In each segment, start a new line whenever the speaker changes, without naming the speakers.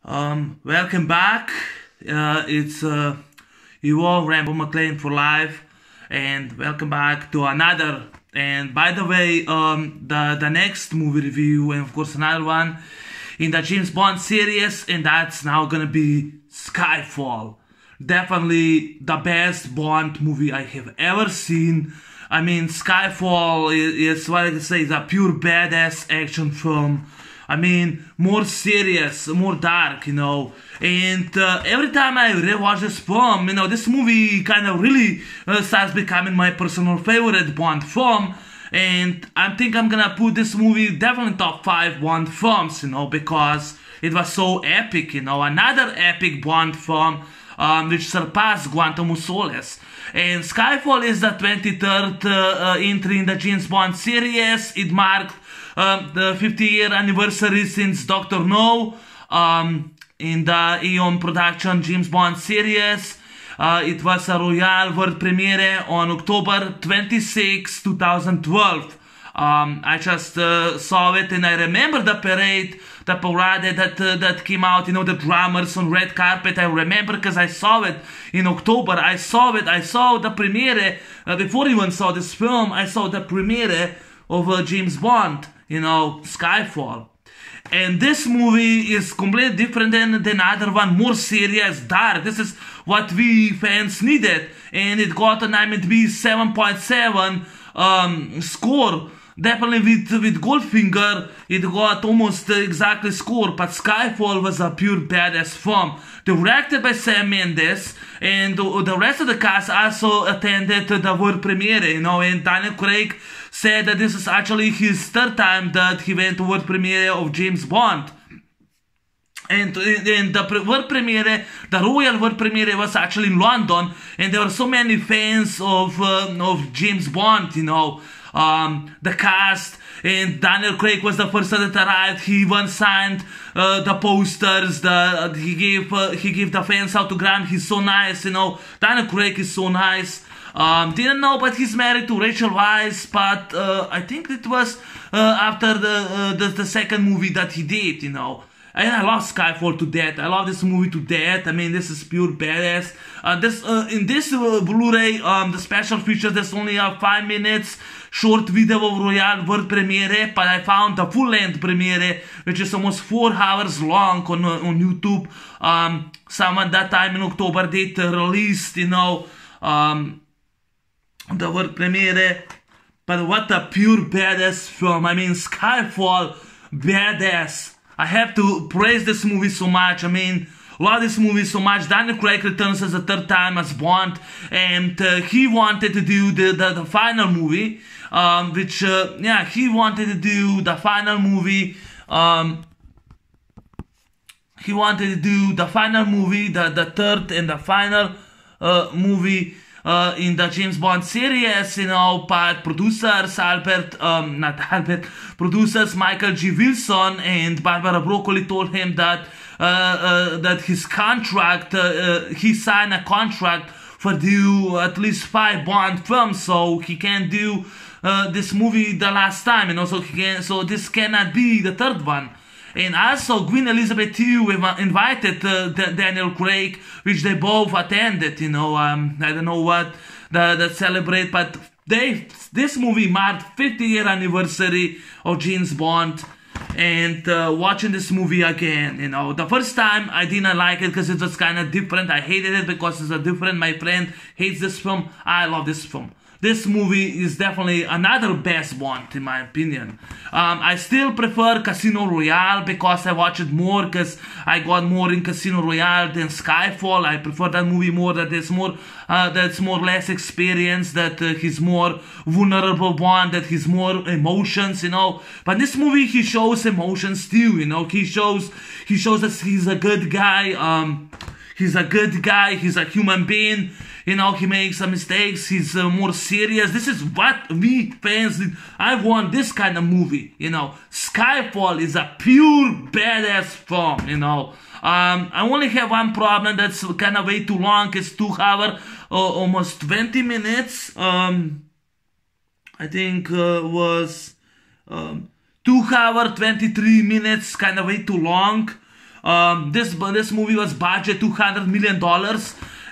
Welcome back. It's Evo Rambo McLean for life, and welcome back to another. And by the way, the next movie review, and of course another one in the James Bond series, and that's now gonna be Skyfall. Definitely the best Bond movie I have ever seen. I mean, Skyfall is what I can say, is a pure badass action film. I mean, more serious, more dark, and every time I rewatch this film, this movie kind of really starts becoming my personal favorite Bond film, and I think I'm gonna put this movie definitely top 5 Bond films, because it was so epic, another epic Bond film, which surpassed Quantum of Solace. And Skyfall is the 23rd entry in the James Bond series. It marked the 50-year anniversary since Dr. No in the Eon Productions James Bond series. It was a Royal World premiere on October 26, 2012. I just saw it, and I remember the parade that came out, the drummers on red carpet. I remember because I saw it in October. I saw the premiere, before I even saw this film, I saw the premiere of James Bond, Skyfall. And this movie is completely different than the other one, more serious, dark. This is what we fans needed, and it got an IMDb 7.7 score. Definitely with Goldfinger, it got almost the exactly score, but Skyfall was a pure badass film. Directed by Sam Mendes, and the rest of the cast also attended the world premiere, and Daniel Craig said that this is actually his 3rd time that he went to world premiere of James Bond. And the world premiere, the Royal World premiere, was actually in London, and there were so many fans of James Bond, the cast, and Daniel Craig was the first that arrived. He even signed the posters. He gave the fans autograph. He's so nice, Daniel Craig is so nice. Didn't know, but he's married to Rachel Weisz. But I think it was after the second movie that he did, And I love Skyfall to death. I love this movie to death. I mean, this is pure badass. In this Blu-ray, the special features, there's only a 5 minutes short video of Royal World premiere, but I found the full-length premiere, which is almost 4 hours long on YouTube. Someone that time in October did released, the world premiere. But what a pure badass film. I mean, Skyfall, badass. I have to praise this movie so much. I mean, love this movie so much. Daniel Craig returns as a 3rd time as Bond, and he wanted to do the final movie, he wanted to do the final movie. He wanted to do the final movie, the 3rd and the final movie in the James Bond series, but producers Michael G. Wilson and Barbara Broccoli told him that his contract, he signed a contract for do at least 5 Bond films, so he can't do this movie the last time, so this cannot be the 3rd one. And also, Queen Elizabeth II invited Daniel Craig, which they both attended, I don't know what that celebrate, but this movie marked 50-year anniversary of James Bond, and watching this movie again, the first time I didn't like it because it was kind of different. I hated it because it's different. My friend hates this film. I love this film. This movie is definitely another best Bond, in my opinion. I still prefer Casino Royale because I watch it more, because I got more in Casino Royale than Skyfall. I prefer that movie more, that's more less experience, that he's more vulnerable Bond, that he's more emotions, But this movie, he shows emotions too, He shows that he's a good guy. He's a good guy. He's a human being. He makes some mistakes. He's more serious. This is what we fans need. I want this kind of movie, Skyfall is a pure badass film, I only have one problem that's kind of way too long. It's 2 hours, almost 20 minutes. I think was 2 hours, 23 minutes, kind of way too long. This movie was budget $200 million,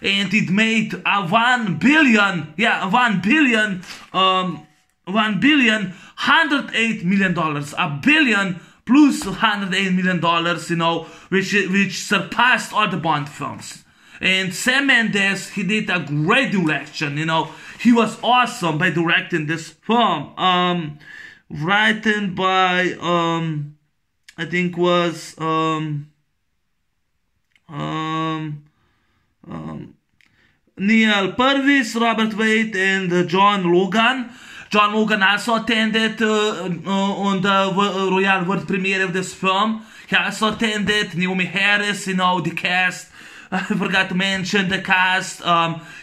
and it made $1 billion. Yeah, $1,108 million. $1 billion plus $108 million, you know, which surpassed all the Bond films. And Sam Mendes, he did a great direction, you know. He was awesome by directing this film. Written by, I think was, Neil Purvis, Robert Waite, and John Logan. John Logan also attended on the Royal World premiere of this film. He also attended. Naomi Harris, you know, the cast. I forgot to mention the cast.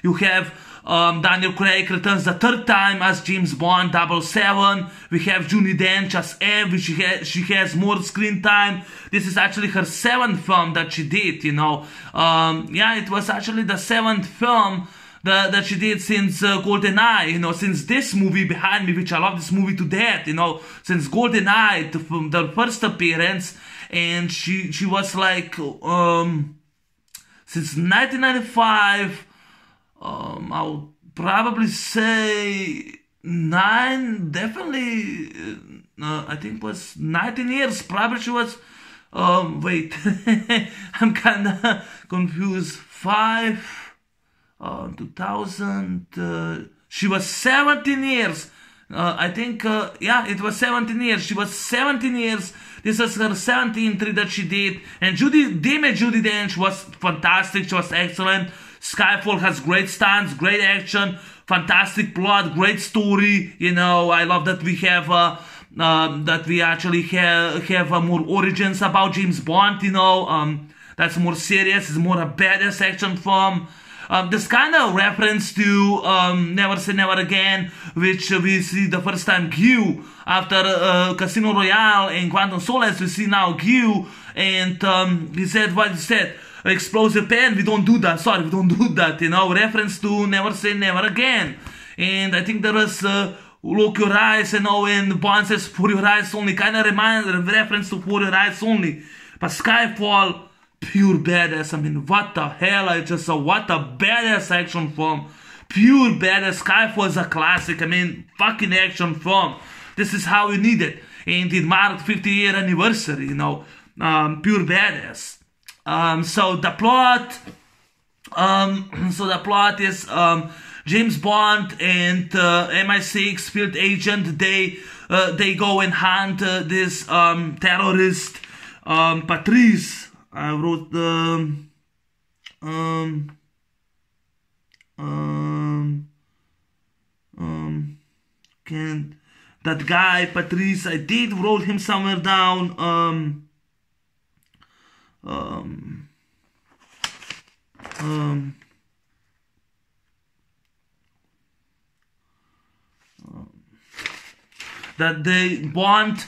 You have Daniel Craig returns the third time as James Bond 007. We have Judi Dench as Eve. She has more screen time. This is actually her 7th film that she did, you know. Yeah, it was actually the 7th film that she did since GoldenEye, you know, since this movie behind me, which I love this movie to death, you know, since GoldenEye, from the first appearance, and she was like, since 1995, I'll probably say 9, definitely, I think it was 19 years, probably she was, wait, I'm kinda confused, 2000, she was 17 years, I think, yeah, it was 17 years, she was 17 years, this was her 17th that she did, and Judi Dench was fantastic, she was excellent. Skyfall has great stunts, great action, fantastic plot, great story, you know. I love that we have, that we actually have more origins about James Bond, you know, that's more serious, it's more a badass action film. This kind of reference to Never Say Never Again, which we see the first time Q after Casino Royale and Quantum Solace, we see now Q, and he said what he said, explosive pen, we don't do that, sorry, we don't do that, you know, reference to Never Say Never Again. And I think there was Lock Your Eyes, you know, and Bond says For Your Eyes Only, kind of reference to For Your Eyes Only. But Skyfall, pure badass. I mean, what the hell, what a badass action film. Pure badass. Skyfall is a classic, I mean, fucking action film. This is how we need it. And it marked 50-year anniversary, you know, pure badass. So the plot is James Bond and MI6 field agent. They go and hunt this terrorist Patrice. I wrote the that guy Patrice. I did wrote him somewhere down. That they Bond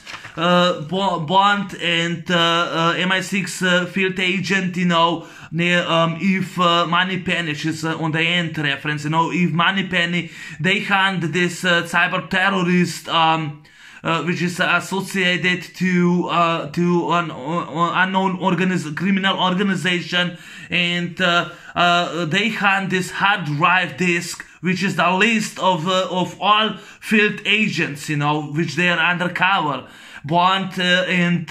and MI6 field agent, you know, near Eve Moneypenny, she's on the end reference, you know, Eve Moneypenny, they hunt this cyber terrorist, which is associated to an unknown criminal organization, and they hunt this hard drive disk, which is the list of all field agents, you know, which they are undercover. Bond and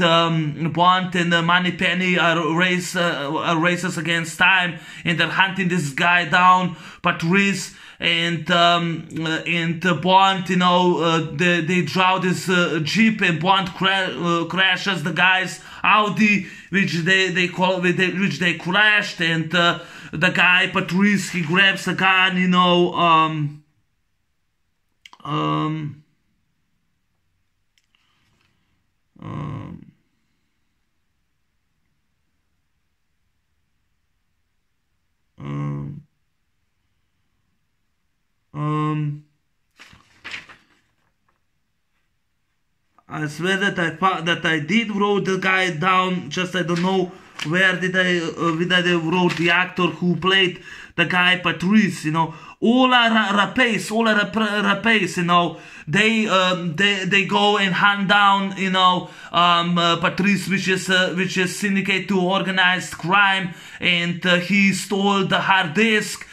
Moneypenny are races against time, and they're hunting this guy down, Patrice. And Bond, you know, they drive this jeep, and Bond crashes the guy's Audi, which they crashed, and the guy Patrice, he grabs a gun, you know, I swear that I did wrote the guy down, just I don't know where did I wrote the actor who played the guy Patrice, you know. Rapace, you know, they go and hunt down, you know, Patrice, which is syndicate to organized crime, and he stole the hard disk,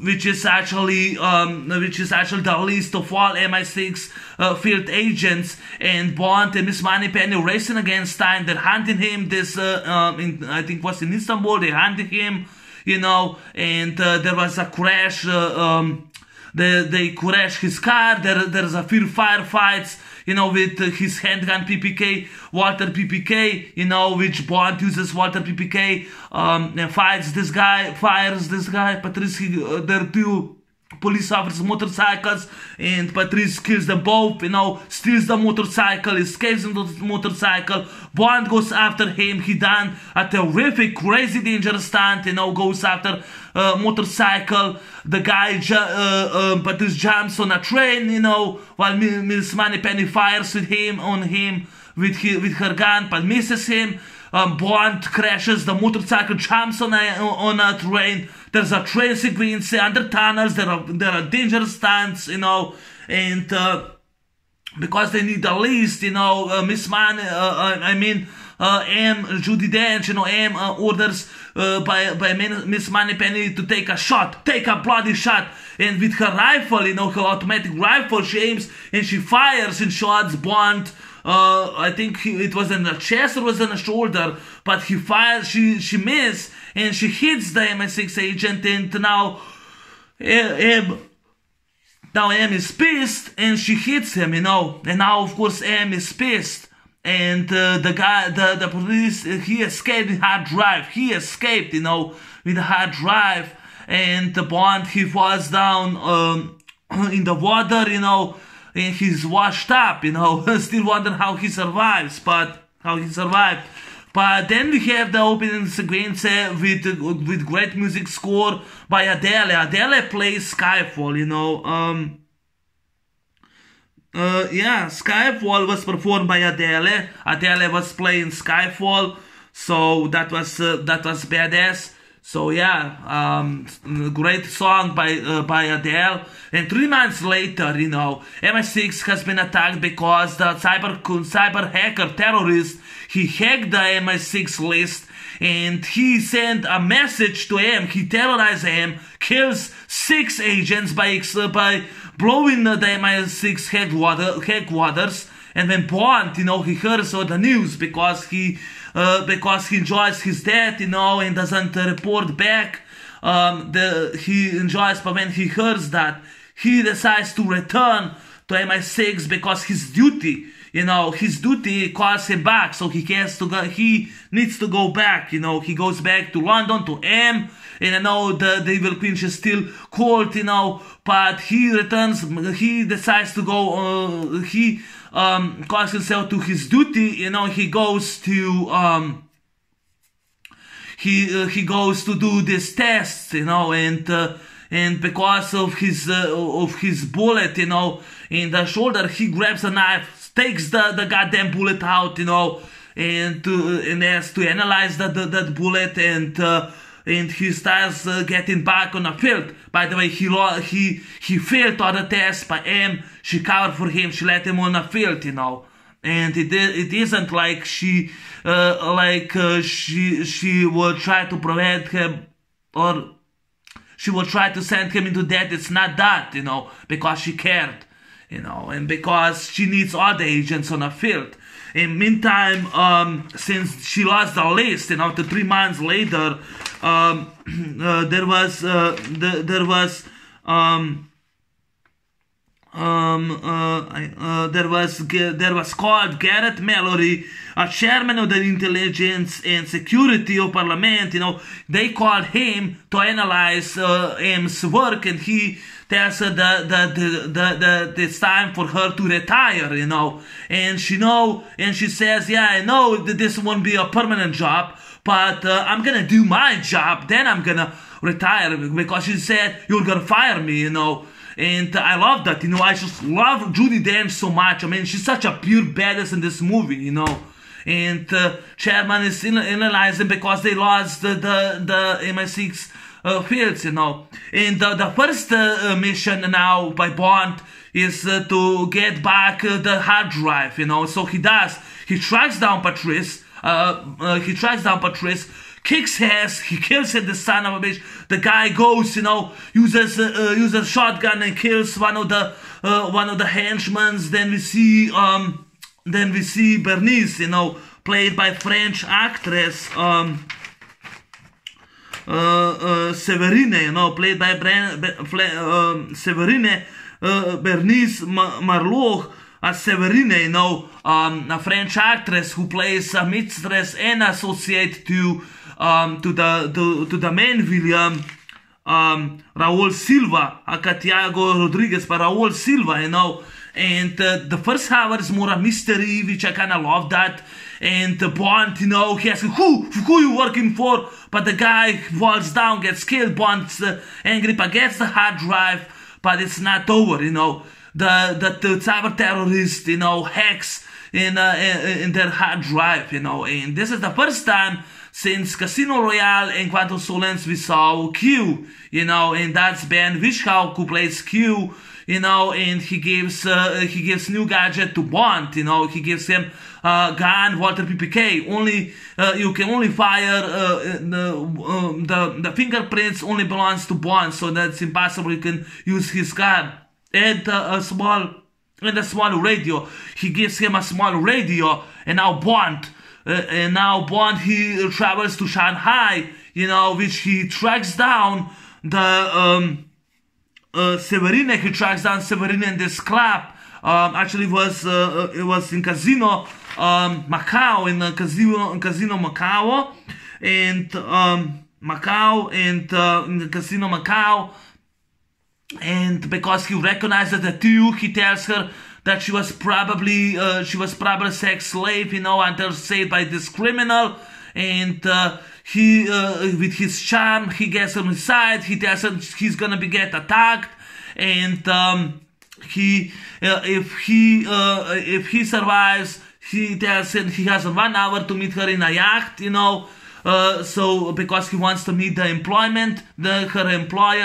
which is actually the list of all MI6 field agents, and Bond and Miss Moneypenny racing against time. They're hunting him. This I think was in Istanbul. They hunted him, you know, and there was a crash. They crash his car. There's a few firefights, you know, with his handgun PPK, Walter PPK, you know, which Bond uses Walter PPK, and fires this guy, Patrice. There are two police officers' motorcycles, and Patrice kills them both, you know, steals the motorcycle, escapes in the motorcycle. Bond goes after him. He done a terrific, crazy, dangerous stunt, you know, goes after motorcycle. The guy, Patrice jumps on a train, you know, while Miss Moneypenny fires with her gun, but misses him. Bond crashes the motorcycle, jumps on a train. There's a train sequence under tunnels. There are dangerous stunts, you know, and because they need the list, you know, Judi Dench, you know, orders by Miss Moneypenny to take a bloody shot, and with her rifle, you know, her automatic rifle, she aims and she fires and shots Bond. I think it was in the chest or was in the shoulder, but he fires, she missed, and she hits the MI6 agent, and now M is pissed, and she hits him, you know, and now of course M is pissed, and the police, he escaped with hard drive, you know, with a hard drive, and the Bond, he falls down in the water, you know, and he's washed up, you know. Still wonder how he survived. But then we have the opening sequence with great music score by Adele. Adele plays Skyfall, you know. Yeah, Skyfall was performed by Adele. Adele was playing Skyfall, so that was badass. So yeah, great song by Adele. And 3 months later, you know, MI6 has been attacked because the cyber hacker terrorist, he hacked the MI6 list, and he sent a message to M. He terrorized M, kills 6 agents by blowing the MI6 headquarters. And when Bond, you know, he hears all the news because he enjoys his death, you know, and doesn't report back. He enjoys, but when he hears that, he decides to return to MI6 because his duty, you know, his duty calls him back. So he needs to go back, you know. He goes back to London, to M, and I know the Evil Queen is still cold, you know, but he returns, he decides to go, he calls himself to his duty, you know. He goes to he goes to do this test, you know, and because of his bullet, you know, in the shoulder, he grabs a knife, takes the goddamn bullet out, you know, and has to analyze that bullet, and he starts getting back on the field. By the way, he failed all the tests by M. She covered for him. She let him on the field, you know. And it isn't like she will try to prevent him, or she will try to send him into death. It's not that, you know, because she cared, you know, and because she needs all the agents on the field. In meantime, since she lost the list, you know, 3 months later, there was called Garrett Mallory, a chairman of the Intelligence and Security of Parliament. You know, they called him to analyze M's work, and he tells her that it's time for her to retire, you know. And she says, yeah, I know that this won't be a permanent job, but I'm gonna do my job, then I'm gonna retire, because she said, you're gonna fire me, you know. And I love that, you know. I just love Judi Dench so much. I mean, she's such a pure badass in this movie, you know. And Chairman is analyzing because they lost the MI6 fields, you know. And the first mission now by Bond is to get back the hard drive, you know. So he does. He tracks down Patrice. Kicks ass. He kills the son of a bitch. The guy goes, you know, uses a shotgun and kills one of the henchmen. Then we see Bernice, you know, played by French actress Severine, you know, played by Severine, Bernice Marlowe as Severine, you know, a French actress who plays a mistress and associate to the main villain, Raul Silva, Tiago Rodriguez, but Raul Silva, you know. And the first hour is more a mystery, which I kind of love that. And Bond, you know, he asks, who you working for? But the guy falls down, gets killed. Bond's angry, but gets the hard drive, but it's not over, you know. The cyber terrorist, you know, hacks in their hard drive, you know. And this is the first time since Casino Royale and Quantum of Solace we saw Q, you know, and that's Ben Whishaw who plays Q, you know, and he gives new gadget to Bond, you know. He gives him gun, Walter PPK. Only you can only fire the fingerprints only belongs to Bond, so that's impossible. You can use his gun and a small radio. He gives him a small radio, and now Bond. He travels to Shanghai, you know, which he tracks down the Severine. He tracks down Severine in this club. Actually, it was in Casino Macau, in Casino Macau, and in Casino Macau. And because he recognizes the two, he tells her that she was probably a sex slave, you know, until saved by this criminal. And he, with his charm, he gets on his side. He tells her he's gonna get attacked, and if he survives, he tells him he has 1 hour to meet her in a yacht, you know. So because he wants to meet her employer,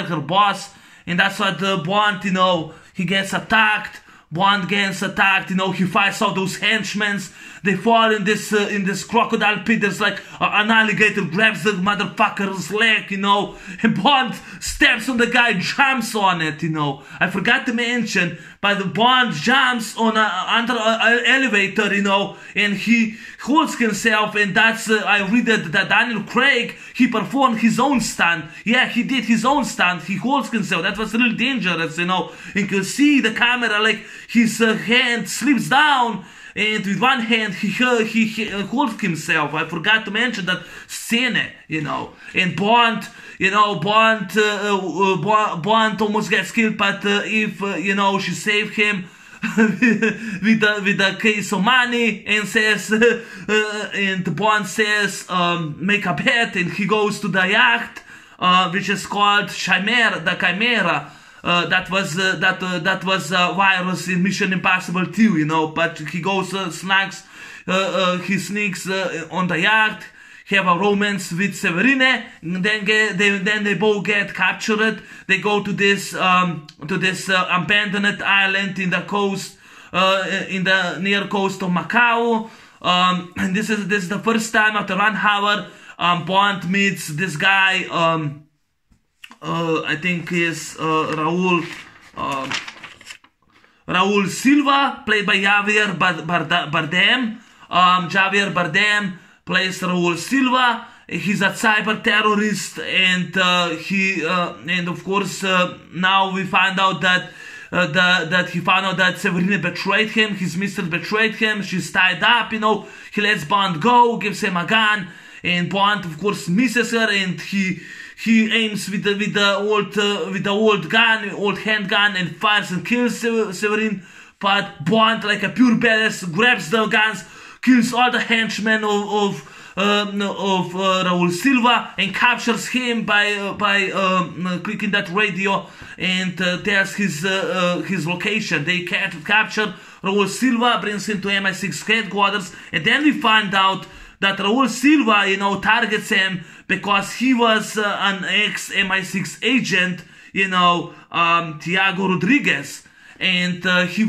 her boss. And that's what Bond, you know, he gets attacked. Bond gets attacked, you know, he fights all those henchmen. They fall in this crocodile pit. There's like an alligator grabs the motherfucker's leg, you know, and Bond steps on the guy, jumps on it, you know. I forgot to mention, but the Bond jumps on under an elevator, you know, and he holds himself, and that's, I read that Daniel Craig, he performed his own stunt. Yeah, he did his own stunt. He holds himself. That was really dangerous, you know. You can see the camera, like, his hand slips down, and with one hand he holds himself. I forgot to mention that scene, you know. And Bond, you know, Bond almost gets killed, but if you know, she saved him with a case of money, and says, and Bond says, make a bet, and he goes to the yacht, which is called Chimera, the Chimera. That was a virus in Mission Impossible 2, you know. But he goes, he sneaks on the yacht, have a romance with Severine, and then they both get captured. They go to this abandoned island in the coast, in the near coast of Macau. And this is the first time after 1 hour Bond meets this guy. I think is Raul Silva, played by Javier Bardem. Javier Bardem plays Raul Silva. He's a cyber terrorist, and and of course now we find out that he found out that Severine betrayed him. His mistress betrayed him. She's tied up, you know. He lets Bond go, gives him a gun, and Bond of course misses her, and he aims with the old handgun, and fires and kills Severine. But Bond, like a pure badass, grabs the guns, kills all the henchmen of Raul Silva, and captures him by clicking that radio, and tells his location. They capture Raul Silva, brings him to MI6 headquarters, and then we find out that Raul Silva, you know, targets him because he was an ex-MI6 agent, you know, Tiago Rodriguez. And he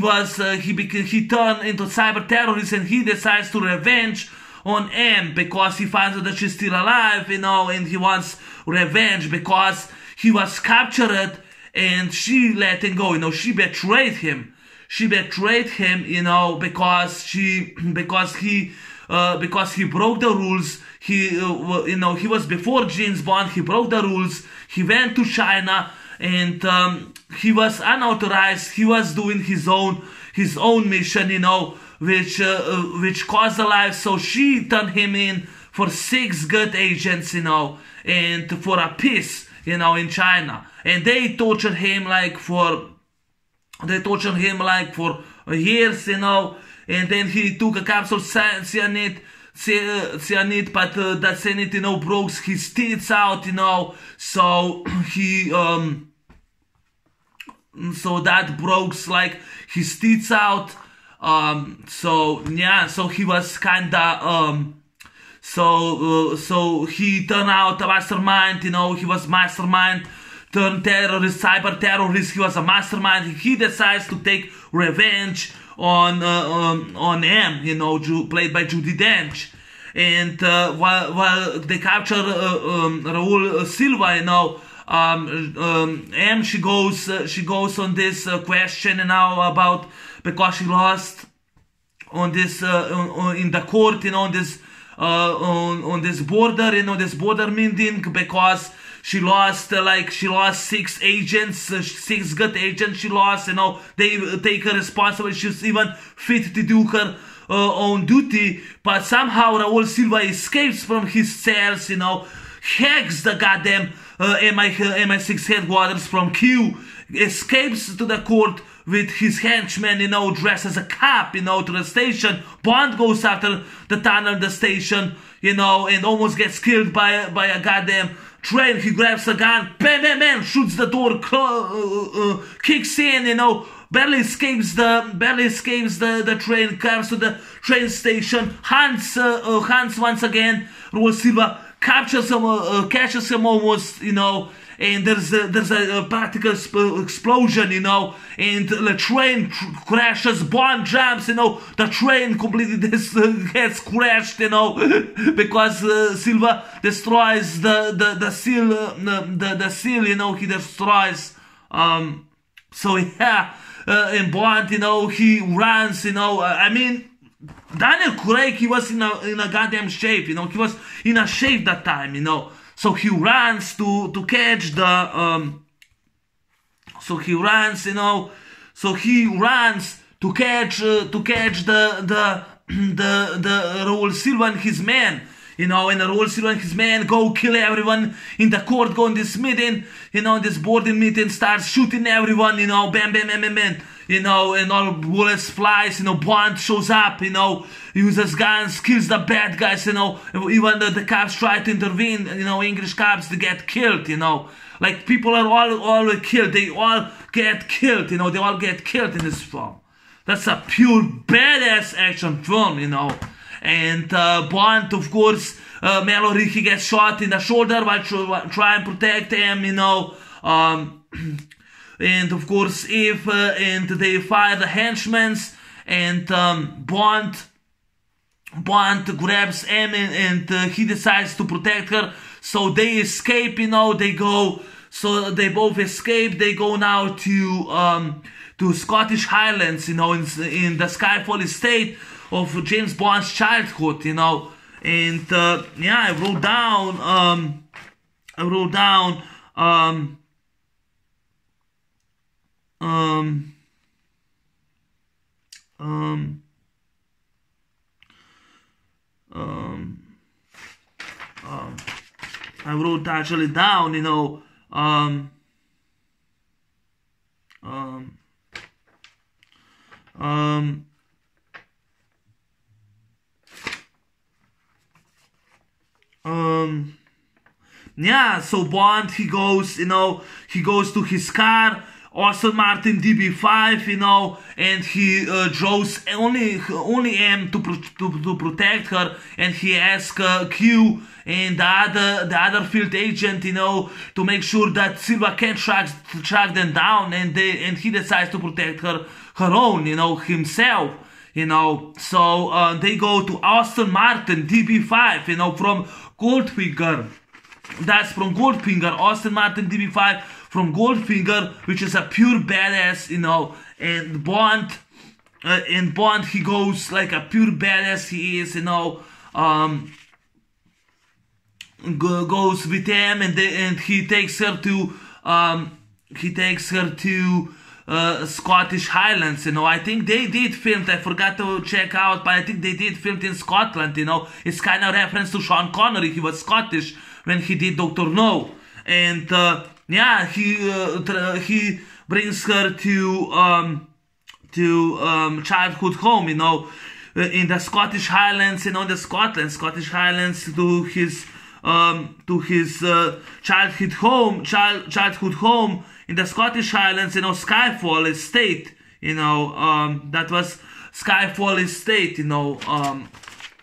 turned into cyber terrorist, and he decides to revenge on M because he finds out that she's still alive, you know, and he wants revenge because he was captured and she let him go, you know, she betrayed him. She betrayed him, you know, because he broke the rules. He, you know, he was before James Bond. He broke the rules. He went to China, and he was unauthorized. He was doing his own mission, you know, which caused the life. So she turned him in for 6 good agents, you know, and for a peace, you know, in China. And they tortured him like for years, you know. And then he took a capsule cyanide, but that cyanide, you know, broke his teeth out, you know. So he so that broke like his teeth out. So yeah, so he was kinda so he turned out a mastermind, you know. He was mastermind turned terrorist, cyber terrorist. He was a mastermind. He decides to take revenge on M, you know, played by Judi Dench. And while they capture Raul Silva, you know, M, she goes on this question, you know, about because she lost on this in the court, you know, on this border, you know, this border meeting, because she lost 6 agents, 6 good agents she lost, you know. They take her responsible. She's even fit to do her own duty, but somehow Raul Silva escapes from his cells, you know, hacks the goddamn MI6 headquarters from Q, escapes to the court with his henchmen, you know, dressed as a cop, you know, to the station. Bond goes after the tunnel, the station, you know, and almost gets killed by a goddamn train. He grabs a gun, bam, bam, bam, shoots the door, kicks in, you know, barely escapes the train, comes to the train station, hunts once again. Raul Silva captures him, catches him almost, you know, and there's a particle explosion, you know, and the train crashes. Bond jumps, you know, the train completely gets crashed, you know, because Silva destroys the seal, you know, he destroys. So yeah, and Bond, you know, he runs, you know. I mean, Daniel Craig, he was in a goddamn shape, you know, he was in a shape that time, you know. So he runs to catch the so he runs, you know, so he runs to catch the Raul Silva and his men, you know, and Raul Silva and his men go kill everyone in the court, go in this meeting, you know, this boarding meeting, starts shooting everyone, you know, bam, bam, bam, bam, bam, you know, and all bullets flies, you know. Bond shows up, you know, uses guns, kills the bad guys, you know. Even the cops try to intervene, you know, English cops, they get killed, you know. Like, people are all killed, they all get killed, you know, they all get killed in this film. That's a pure badass action film, you know. And Bond, of course, Mallory, he gets shot in the shoulder while trying to protect him, you know. And of course, and they fire the henchmen, and Bond grabs M, and he decides to protect her. So they escape, you know. They both escape. They go now to Scottish Highlands, you know, in the Skyfall estate of James Bond's childhood, you know. And yeah, I wrote down I wrote actually down, you know, yeah, so Bond, he goes, you know, he goes to his car, Aston Martin DB5, you know, and he draws only M to protect her, and he asks Q and the other field agent, you know, to make sure that Silva can't track them down, and he decides to protect her own, you know, himself, you know. So they go to Aston Martin DB5, you know, from Goldfinger. That's from Goldfinger, Aston Martin DB5 from Goldfinger, which is a pure badass, you know. And Bond, he goes like a pure badass he is, you know. Goes with them, and he takes her to Scottish Highlands, you know. I think they did film, I forgot to check out, but I think they did film in Scotland, you know. It's kind of reference to Sean Connery. He was Scottish when he did Dr. No. And yeah, he brings her to childhood home, you know, in the Scottish Highlands, you know, the Scottish Highlands, to his childhood home in the Scottish Highlands, you know, Skyfall Estate, you know. That was Skyfall Estate, you know.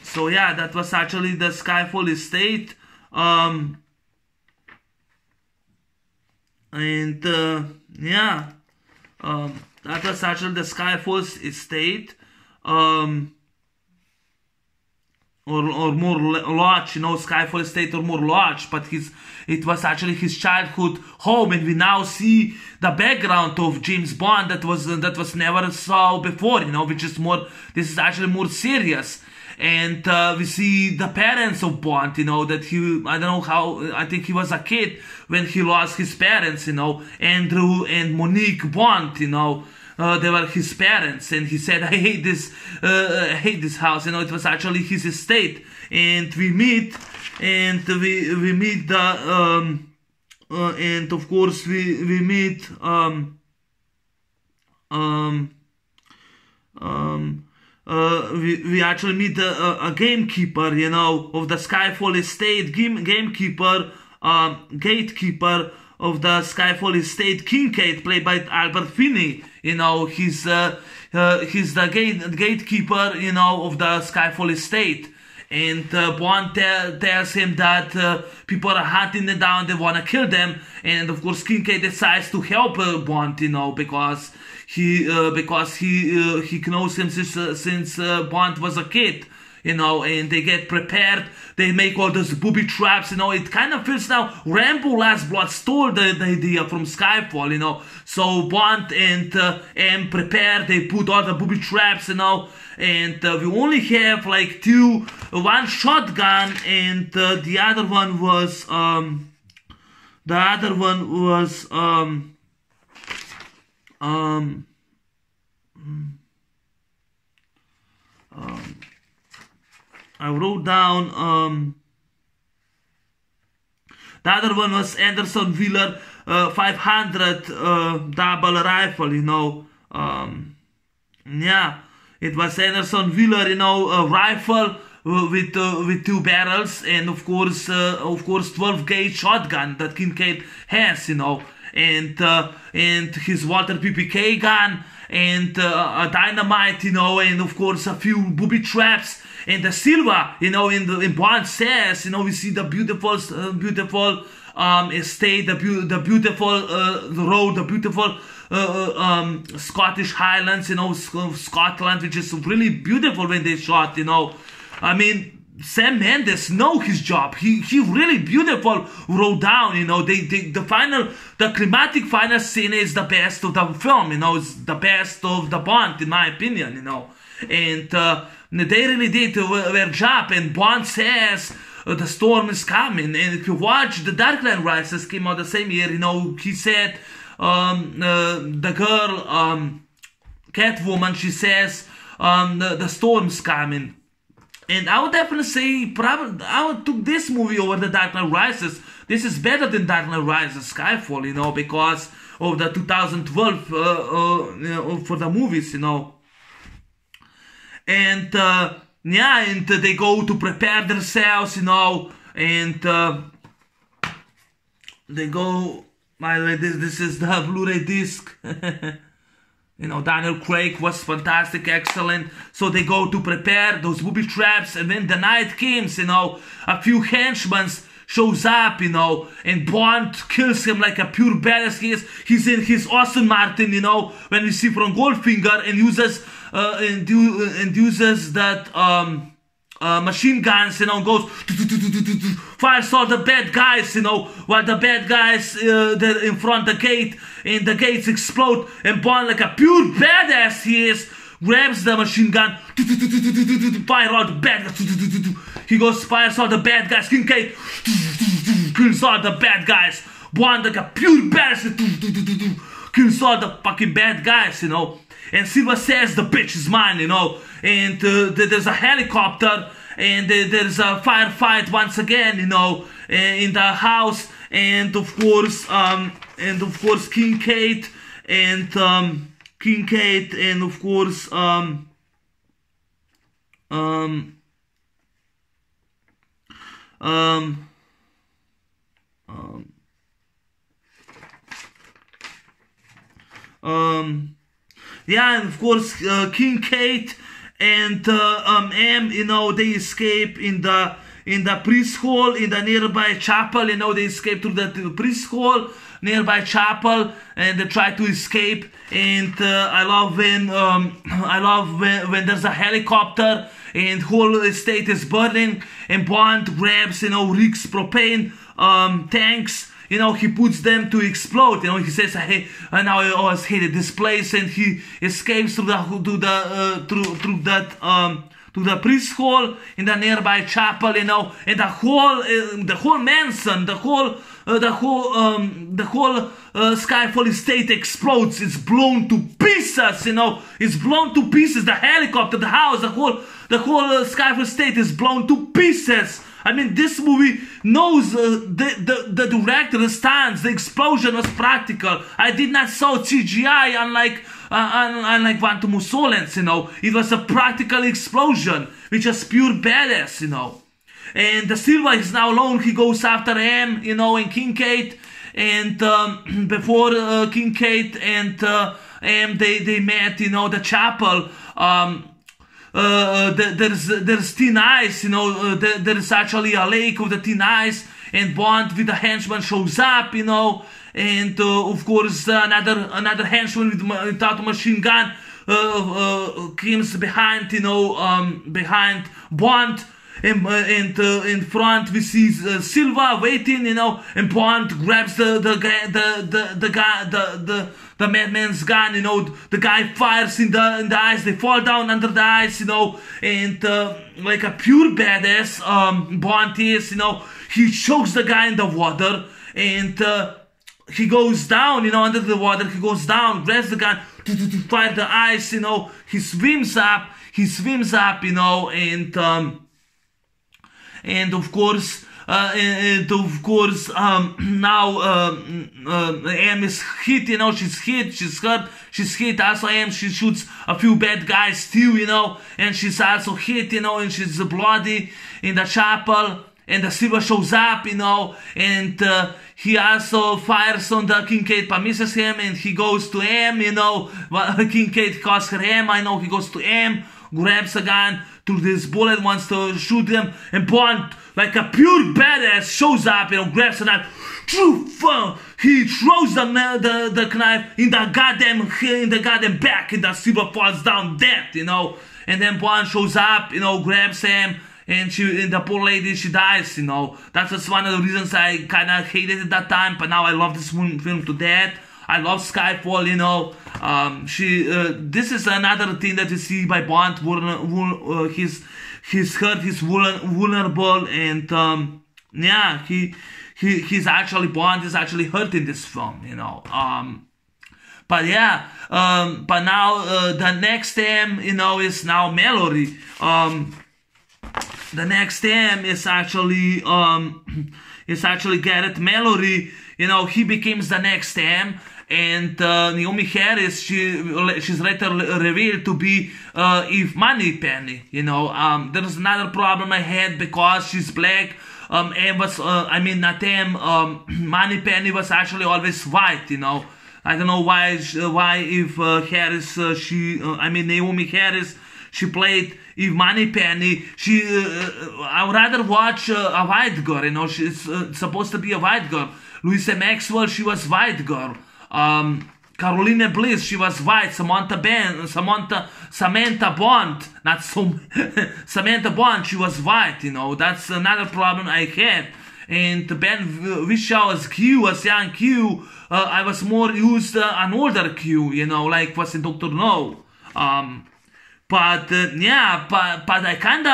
So yeah, that was actually the Skyfall Estate. Yeah, that was actually the Skyfall Estate, or more lodge, you know, Skyfall Estate or more lodge, but it was actually his childhood home, and we now see the background of James Bond that was never saw before, you know, which is more, this is actually more serious. And we see the parents of Bond, you know, that I don't know how, I think he was a kid when he lost his parents, you know. Andrew and Monique Bond, you know, they were his parents, and he said, I hate this house, you know. It was actually his estate. And we meet the and of course we meet we actually meet a gamekeeper, you know, of the Skyfall Estate, gatekeeper of the Skyfall Estate, Kincaid, played by Albert Finney, you know. He's the gatekeeper, you know, of the Skyfall Estate. And Bond tells him that people are hunting them down, they want to kill them, and of course Kincaid decides to help Bond, you know, because he knows him since Bond was a kid, you know. And they get prepared, they make all those booby traps, you know. It kind of feels now Rambo Last Blood stole the idea from Skyfall, you know. So Bond and M prepare, they put all the booby traps, you know. And we only have like one shotgun, and the other one was I wrote down the other one was Anderson Wheeler 500 double rifle, you know. Yeah, it was Anderson Wheeler, you know, a rifle with 2 barrels, and of course 12 gauge shotgun that Kincaid has, you know. And his Walter PPK gun, and a dynamite, you know, and of course a few booby traps, and the Silva, you know. In Bond says, you know, we see the beautiful estate, the beautiful road, the beautiful Scottish Highlands, you know, Scotland, which is really beautiful when they shot, you know. I mean, Sam Mendes know his job. He really beautiful wrote down, you know. The climatic final scene is the best of the film, you know. It's the best of the Bond, in my opinion, you know. And they really did their job. And Bond says the storm is coming. And if you watch The Dark Knight Rises, came out the same year, you know, he said the girl Catwoman, she says the storm's coming. And I would definitely say, I would took this movie over The Dark Knight Rises. This is better than Dark Knight Rises, Skyfall, you know, because of the 2012 you know, for the movies, you know. And yeah, and they go to prepare themselves, you know, and they go By the way, this is the Blu-ray disc. You know, Daniel Craig was fantastic, excellent. So they go to prepare those booby traps, and when the night comes, you know, a few henchmen shows up, you know, and Bond kills him like a pure badass. He's in his Aston Martin, you know, when we see from Goldfinger, and uses that machine guns, you know, goes fires all the bad guys, you know, while the bad guys they're in front of the gate, and the gates explode, and Bond, like a pure badass he is, grabs the machine gun, fire all the bad guys. He goes, fires all the bad guys. Kincaid kills all the bad guys. Bond, like a pure badass, kills all the fucking bad guys, you know. And Silva says the bitch is mine, you know. And there's a helicopter, and there's a firefight once again, you know, in the house. And of course, Kincaid and of course yeah, and of course Kincaid and M, you know, they escape in the priest hall in the nearby chapel. You know, they escape through the priest hall nearby chapel, and they try to escape. And I love when there's a helicopter and whole estate is burning, and Bond grabs, you know, Rick's propane tanks. You know, he puts them to explode. You know, he says, "Hey, now I always hated this place," and he escapes through the priest hall in the nearby chapel. You know, and the whole mansion, the whole Skyfall estate explodes. It's blown to pieces. You know, it's blown to pieces. The helicopter, the house, the whole Skyfall estate is blown to pieces. I mean, this movie knows the director understands the explosion was practical. I did not saw CGI, unlike Quantum of Solace, you know. It was a practical explosion, which is pure badass, you know. And the Silva is now alone. He goes after M, you know, and Kincaid. And before Kincaid and M, they met, you know, the chapel. There's thin ice, you know, there is actually a lake of the thin ice, and Bond with the henchman shows up, you know, and of course another henchman without a machine gun comes behind, you know, behind Bond, and in front we see Silva waiting, you know, and Bond grabs the madman's gun, you know. The guy fires in the ice, they fall down under the ice, you know, and like a pure badass Bond is, you know, he chokes the guy in the water, and he goes down, you know, under the water. He goes down, grabs the gun to fire the ice, you know. He swims up, you know, and of course now M is hit, you know. She's hurt, she's hit. Also M, she shoots a few bad guys too, you know, and she's also hit, you know, and she's bloody in the chapel. And the Silva shows up, you know, and he also fires on the Kincaid, but misses him, and he goes to M, you know. Kincaid calls her M, I know. He goes to M, grabs a gun to this bullet, wants to shoot him, and Bond, like a pure badass, shows up, you know, grabs a knife. He throws the knife in the goddamn back, and the Silva falls down dead, you know. And then Bond shows up, you know, grabs him, and the poor lady, she dies, you know. That's just one of the reasons I kind of hated it that time, but now I love this film to death. I love Skyfall, you know. This is another thing that you see by Bond. He's hurt, he's vulnerable, and yeah, he's actually, Bond is actually hurt in this film, you know. But yeah, but now the next M, you know, is now Mallory. The next M is actually Garrett Mallory. You know, he becomes the next M, and Naomi Harris, she's later revealed to be Eve Moneypenny. You know, there's another problem I had because she's black. and was I mean not them. Moneypenny was actually always white, you know. I don't know why if Harris I mean Naomi Harris, she played Eve Moneypenny. I would rather watch a white girl, you know. She's supposed to be a white girl. Louisa Maxwell, she was white girl. Carolina Bliss, she was white. Samantha Bond, not so Samantha Bond, she was white, you know. That's another problem I had. And Ben Whishaw as Q, as young Q, I was more used an older Q, you know, like was in Dr. No. But yeah, but I kind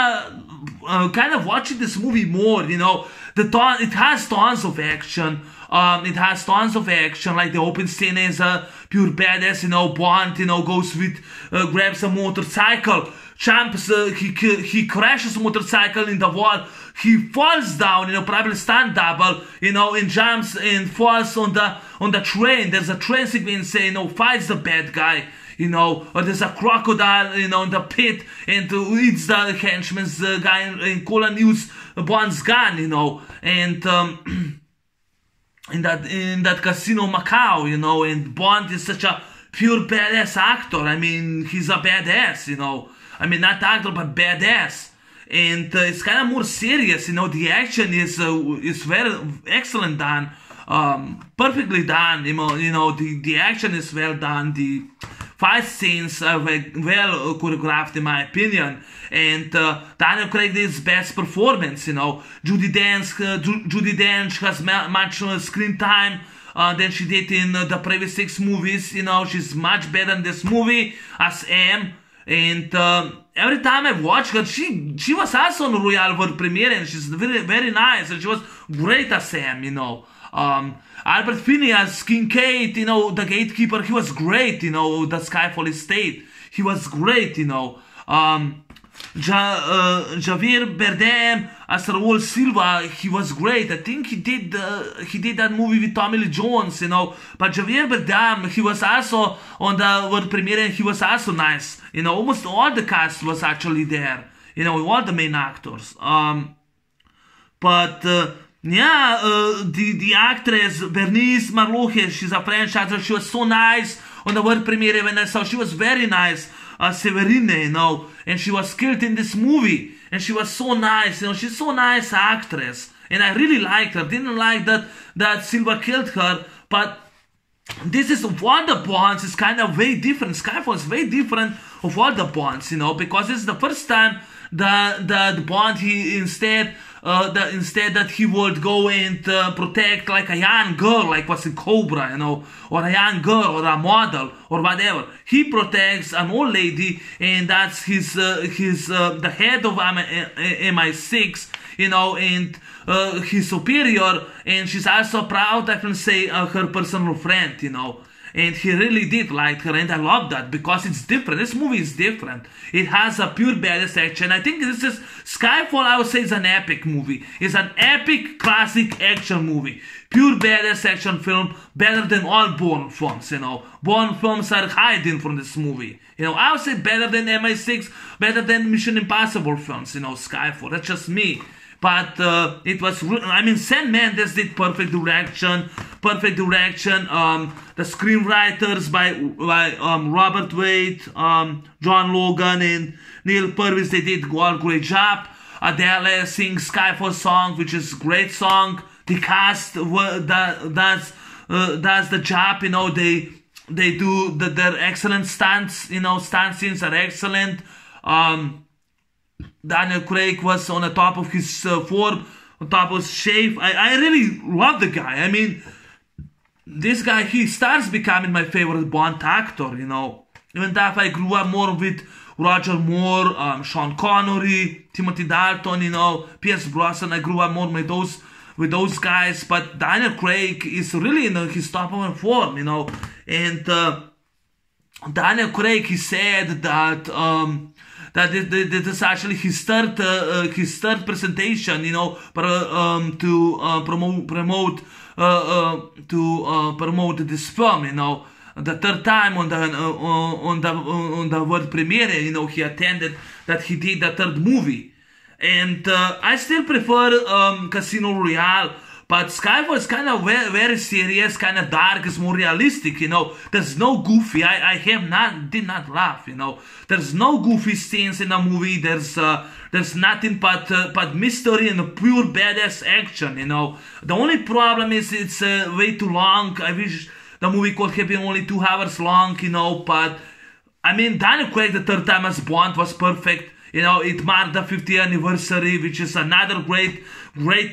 of watching this movie more, you know. It has tons of action. It has tons of action, like the open scene is a pure badass, you know. Bond, you know, goes with, grabs a motorcycle, jumps, he crashes a motorcycle in the wall, he falls down, you know, probably stunt double, you know, and jumps and falls on the train. There's a train sequence, you know, fights the bad guy, you know, or there's a crocodile, you know, in the pit, and eats the henchman's guy, and Colin uses Bond's gun, you know, and in that casino Macau, you know, and Bond is such a pure badass actor. I mean, he's a badass, you know. I mean, not actor, but badass. And it's kind of more serious, you know. The action is very excellent done, perfectly done. You know, the action is well done. The fight scenes are well choreographed, in my opinion. And Daniel Craig did his best performance, you know. Judi Dench has much screen time than she did in the previous 6 movies, you know. She's much better in this movie as M. And every time I watch her, she was also on Royale World Premiere, and she's very, very nice, and she was great as Sam, you know. Albert Finney as Kincaid, you know, the gatekeeper, he was great, you know, the Skyfall estate. He was great, you know. Javier Bardem as Raul Silva, he was great. I think he did that movie with Tommy Lee Jones, you know. But Javier Bardem, he was also on the world premiere, and he was also nice. You know, almost all the cast was actually there. You know, all the main actors. The actress Bernice Marlohe, she's a French actress. She was so nice on the world premiere when I saw. She was very nice. Severine, you know, and she was killed in this movie, and she was so nice, you know. She's so nice actress, and I really liked her. Didn't like that Silva killed her, but this is one of the Bonds is kind of way different. Skyfall is way different of all the Bonds, you know, because it's the first time that Bond instead that he would go and protect like a young girl, like was in Cobra, you know, or a young girl or a model or whatever. He protects an old lady, and that's the head of MI6, you know, and his superior, and she's also proud, I can say, her personal friend, you know. And he really did like her, and I love that because it's different. This movie is different. It has a pure badass action. I think this is Skyfall, I would say, is an epic movie. It's an epic classic action movie. Pure badass action film, better than all Bourne films, you know. Bourne films are hiding from this movie. You know, I would say better than MI6, better than Mission Impossible films, you know, Skyfall. That's just me. But it was, I mean, Sam Mendes did perfect direction. The screenwriters by Robert Wade, John Logan, and Neil Purvis, they did a great job. Adele sings Skyfall song, which is a great song. The cast does the job, you know. They do their excellent stunts, you know. Stunt scenes are excellent. Daniel Craig was on the top of his form, on top of his shape. I really love the guy. I mean, this guy, he starts becoming my favorite Bond actor, you know. Even though I grew up more with Roger Moore, Sean Connery, Timothy Dalton, you know, Pierce Brosnan, I grew up more with those guys. But Daniel Craig is really in his top of form, you know. And Daniel Craig, he said that that is actually his third presentation, you know, to promote this film, you know. The third time on the world premiere, you know, he attended, that he did the third movie. And I still prefer Casino Royale. But Skyfall is kind of very serious, kind of dark. It's more realistic, you know. There's no goofy. I did not laugh, you know. There's no goofy scenes in the movie. There's nothing but mystery and pure badass action, you know. The only problem is it's way too long. I wish the movie could have been only 2 hours long, you know. But I mean, Daniel Craig, the third time as Bond, was perfect. You know, it marked the 50th anniversary, which is another great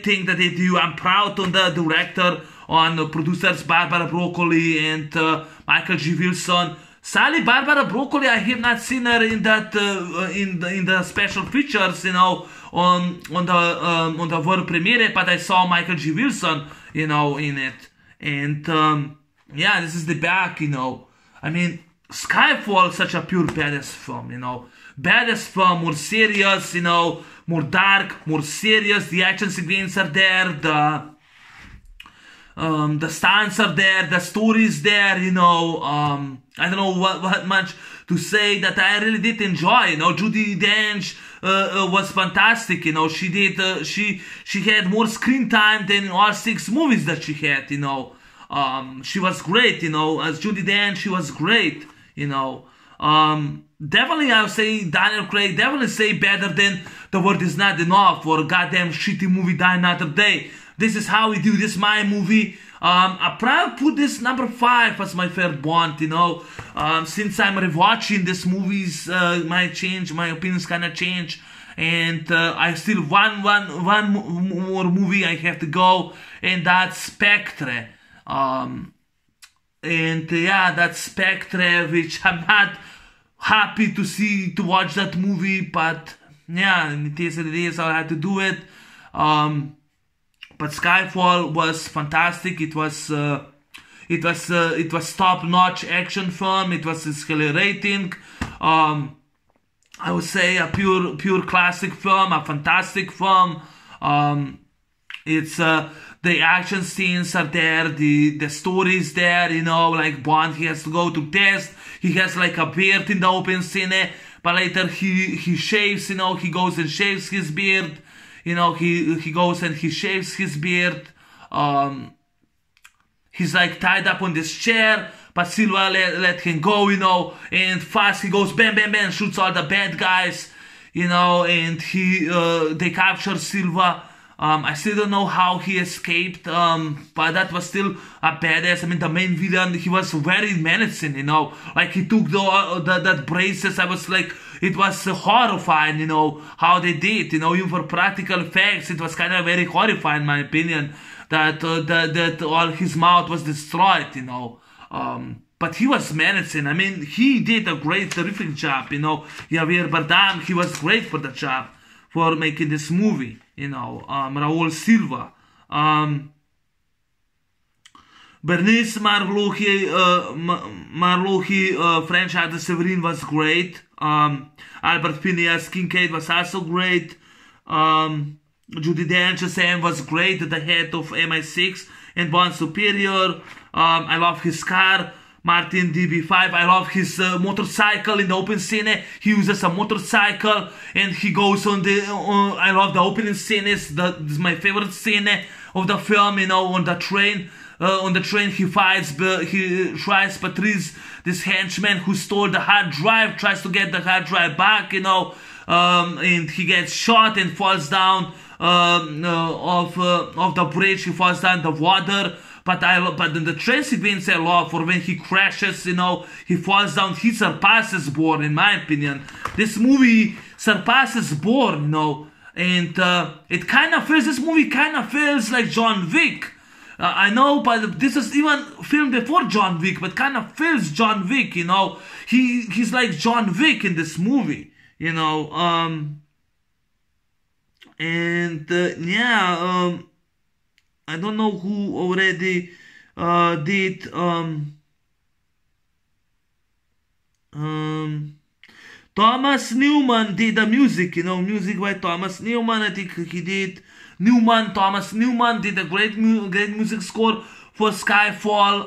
thing that they do. I'm proud on the director, on the producers Barbara Broccoli and Michael G. Wilson. Sadly, Barbara Broccoli, I have not seen her in that in the special features, you know, on the world premiere. But I saw Michael G. Wilson, you know, in it. And yeah, this is the back, you know. I mean, Skyfall, such a pure badass film, you know. Badass film, more serious, you know, more dark, more serious. The action sequences are there, the stunts are there, the story is there, you know. I don't know what much to say that I really did enjoy, you know. Judi Dench was fantastic, you know. She did, she had more screen time than in all 6 movies that she had, you know. She was great, you know. As Judi Dench, she was great, you know. Definitely I would say Daniel Craig, definitely say better than The Word Is Not Enough or goddamn shitty movie Die Another Day. This is how we do this, my movie. I probably put this number 5 as my favorite Bond, you know. Since I'm rewatching this movies, my opinions kinda change. And I still one more movie I have to go, and that's Spectre. And yeah, that's Spectre, which I'm not happy to watch that movie, but yeah, it is what it is. I had to do it. But Skyfall was fantastic. It was top-notch action film. It was exhilarating. I would say a pure classic film, a fantastic film. It's the action scenes are there, the story is there, you know, like Bond, he has to go to test, he has like a beard in the open scene, but later he shaves, you know, he goes and shaves his beard, you know, he goes and he shaves his beard, he's like tied up on this chair, but Silva let him go, you know, and fast he goes bam bam bam, shoots all the bad guys, you know, and they capture Silva. I still don't know how he escaped, but that was still a badass. I mean, the main villain, he was very menacing, you know, like he took that braces. I was like, it was horrifying, you know, how they did, you know, even for practical effects, it was kind of very horrifying, in my opinion, that all his mouth was destroyed, you know. But he was menacing. I mean, he did a terrific job, you know. Javier Bardem, he was great for the job, for making this movie, you know. Raul Silva, Bernice Marlohe, French actor Severine was great. Albert Phineas Kincaid was also great. Judi Dench Sam was great at the head of MI6 and Bond Superior. I love his car, Martin DB5. I love his motorcycle in the open scene. He uses a motorcycle and he goes on the. I love the opening scene. This is my favorite scene of the film. You know, on the train. On the train, he tries Patrice, this henchman who stole the hard drive, tries to get the hard drive back. You know, and he gets shot and falls down off the bridge. He falls down the water. But in the train sequence I love, for when he crashes, you know, he falls down, he surpasses Bourne, in my opinion. This movie surpasses Bourne, you know, and this movie kind of feels like John Wick. I know, but this is even filmed before John Wick, but kind of feels John Wick, you know. He's like John Wick in this movie, you know. Yeah, I don't know who already did Thomas Newman did the music, you know, music by Thomas Newman. I think he did. Thomas Newman did a great music score for Skyfall.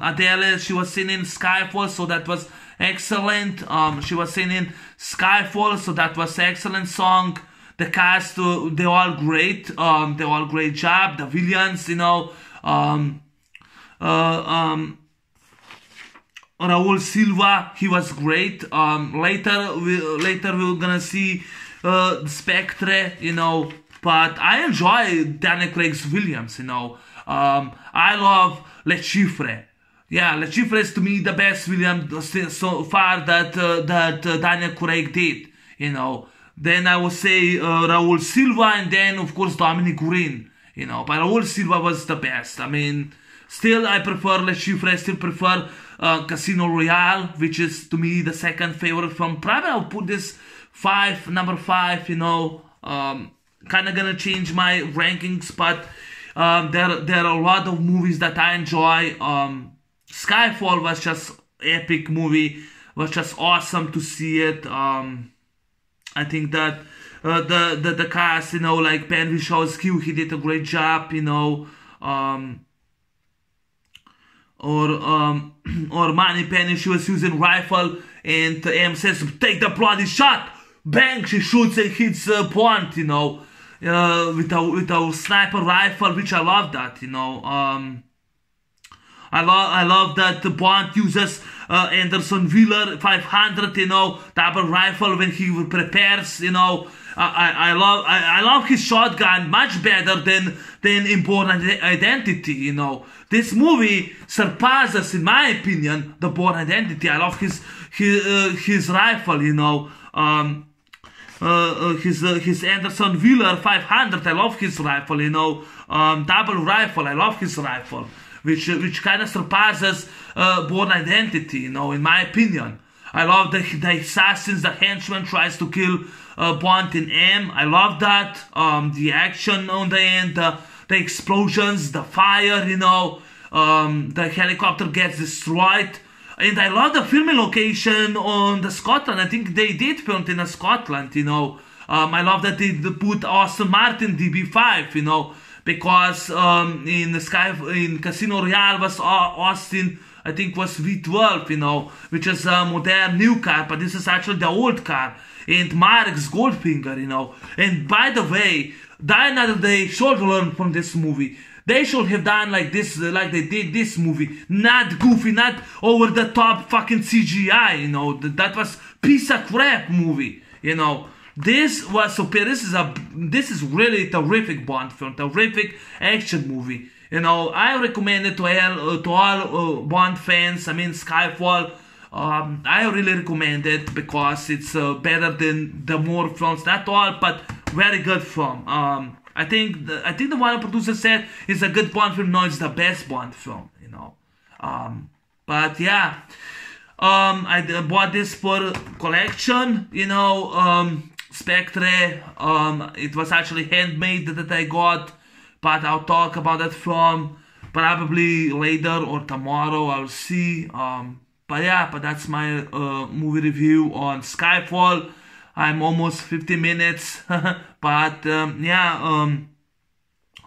Adele, she was singing Skyfall, so that was excellent. She was singing Skyfall, so that was excellent song. the cast, they're all great. They're all great job. The villains, you know, Raul Silva, he was great. Later we're gonna see Spectre, you know. But I enjoy Daniel Craig's Williams, you know. I love Le Chiffre. Yeah, Le Chiffre is to me the best William so far that Daniel Craig did, you know. Then I would say Raul Silva, and then of course Dominic Green, you know. But Raul Silva was the best. I mean, still I prefer Le Chiffre. I still prefer Casino Royale, which is to me the second favorite film. Probably I'll put this number 5, you know. Kind of gonna change my rankings, but there are a lot of movies that I enjoy. Skyfall was just epic movie, was just awesome to see it. I think that the cast, you know, like Ben Wysowski, he did a great job, you know. Or Moneypenny, she was using rifle, and M says, "Take the bloody shot." Bang! She shoots and hits Bond, you know, with a sniper rifle, which I love that, you know. I love that Bond uses Anderson Wheeler 500, you know, double rifle when he prepares, you know. I love his shotgun much better than in Bourne Identity, you know. This movie surpasses, in my opinion, the Bourne Identity. I love his rifle, you know. His Anderson Wheeler 500. I love his rifle, you know. Double rifle. I love his rifle, which kind of surpasses Bourne Identity, you know, in my opinion. I love the assassins, the henchman tries to kill Bond in M. I love that. The action on the end, the explosions, the fire, you know. The helicopter gets destroyed. And I love the filming location on the Scotland. I think they did film in Scotland, you know. I love that they put Aston Martin DB5, you know, because in Casino Royale was Austin, I think was V12, you know, which is a modern new car, but this is actually the old car. And Mark's Goldfinger, you know. And by the way, Die Another Day should learn from this movie. They should have done like this, like they did this movie. Not goofy, not over the top fucking CGI, you know. That was piece of crap movie, you know. This was superior. This is really terrific Bond film, terrific action movie. You know, I recommend it to all Bond fans. I mean, Skyfall. I really recommend it because it's better than the more films. Not all, but very good film. I think the one producer said it's a good Bond film. No, it's the best Bond film, you know. But yeah, I bought this for collection, you know. Spectre. It was actually handmade that I got, but I'll talk about that film probably later or tomorrow. I'll see. But yeah, that's my movie review on Skyfall. I'm almost 50 minutes, but yeah,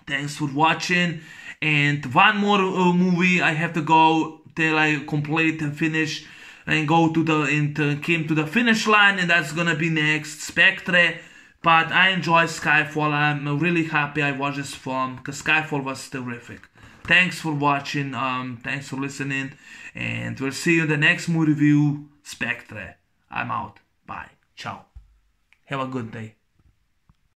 thanks for watching. And one more movie I have to go till I complete and finish and go to came to the finish line, and that's gonna be next, Spectre. But I enjoy Skyfall. I'm really happy I watched this film because Skyfall was terrific. Thanks for watching. Thanks for listening, and we'll see you in the next movie review, Spectre. I'm out. Bye. Ciao. Have a good day.